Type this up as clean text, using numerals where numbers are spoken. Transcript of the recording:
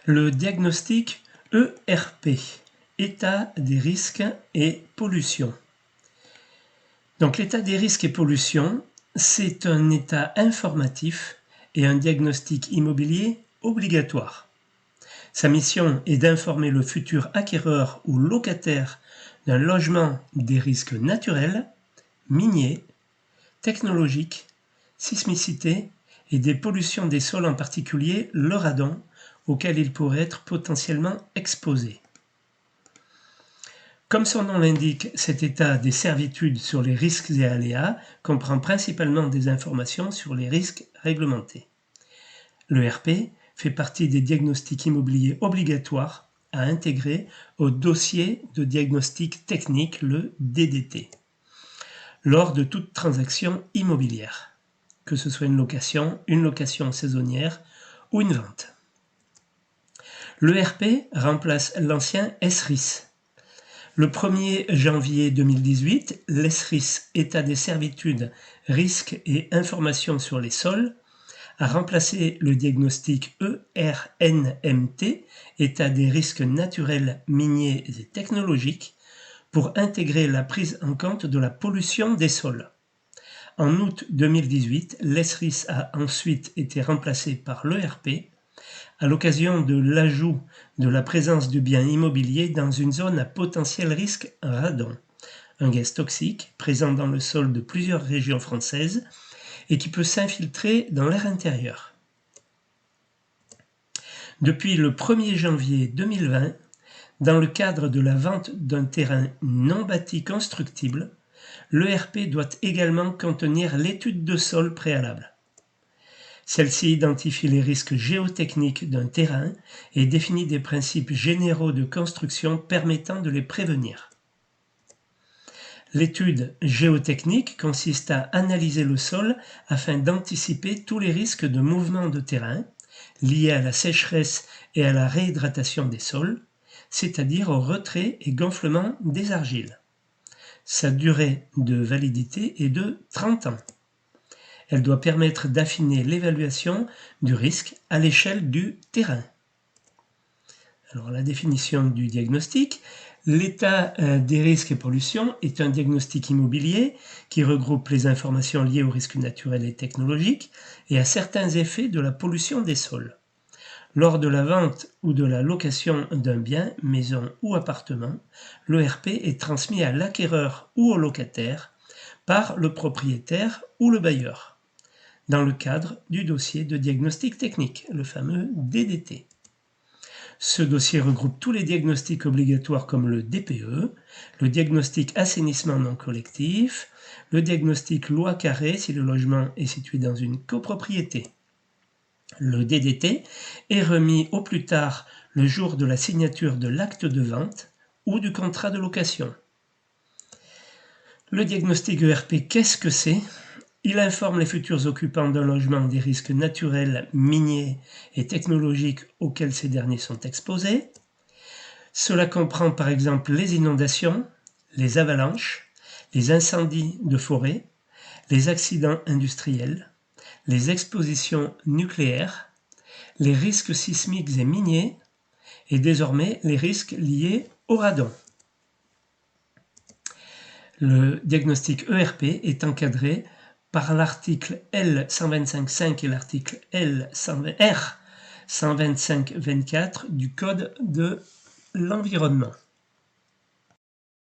Le diagnostic ERP, état des risques et pollution. Donc l'état des risques et pollution, c'est un état informatif et un diagnostic immobilier obligatoire. Sa mission est d'informer le futur acquéreur ou locataire d'un logement des risques naturels, miniers, technologiques, sismicité et des pollutions des sols, en particulier le radon, auquel il pourrait être potentiellement exposé. Comme son nom l'indique, cet état des servitudes sur les risques et aléas comprend principalement des informations sur les risques réglementés. L'ERP fait partie des diagnostics immobiliers obligatoires à intégrer au dossier de diagnostic technique, le DDT, lors de toute transaction immobilière, que ce soit une location saisonnière ou une vente. L'ERP remplace l'ancien SRIS. Le 1er janvier 2018, l'ESRIS, état des servitudes, risques et informations sur les sols, a remplacé le diagnostic ERNMT, état des risques naturels, miniers et technologiques, pour intégrer la prise en compte de la pollution des sols. En août 2018, l'ESRIS a ensuite été remplacé par l'ERP, à l'occasion de l'ajout de la présence du bien immobilier dans une zone à potentiel risque radon, un gaz toxique présent dans le sol de plusieurs régions françaises et qui peut s'infiltrer dans l'air intérieur. Depuis le 1er janvier 2020, dans le cadre de la vente d'un terrain non bâti constructible, l'ERP doit également contenir l'étude de sol préalable. Celle-ci identifie les risques géotechniques d'un terrain et définit des principes généraux de construction permettant de les prévenir. L'étude géotechnique consiste à analyser le sol afin d'anticiper tous les risques de mouvement de terrain liés à la sécheresse et à la réhydratation des sols, c'est-à-dire au retrait et gonflement des argiles. Sa durée de validité est de 30 ans. Elle doit permettre d'affiner l'évaluation du risque à l'échelle du terrain. Alors la définition du diagnostic. L'état des risques et pollutions est un diagnostic immobilier qui regroupe les informations liées aux risques naturels et technologiques et à certains effets de la pollution des sols. Lors de la vente ou de la location d'un bien, maison ou appartement, l'ERP est transmis à l'acquéreur ou au locataire par le propriétaire ou le bailleur, dans le cadre du dossier de diagnostic technique, le fameux DDT. Ce dossier regroupe tous les diagnostics obligatoires comme le DPE, le diagnostic assainissement non collectif, le diagnostic loi carré si le logement est situé dans une copropriété. Le DDT est remis au plus tard le jour de la signature de l'acte de vente ou du contrat de location. Le diagnostic ERP, qu'est-ce que c'est ? Il informe les futurs occupants d'un logement des risques naturels, miniers et technologiques auxquels ces derniers sont exposés. Cela comprend par exemple les inondations, les avalanches, les incendies de forêt, les accidents industriels, les expositions nucléaires, les risques sismiques et miniers et désormais les risques liés au radon. Le diagnostic ERP est encadré par l'article L125.5 et l'article R125.24 du Code de l'environnement.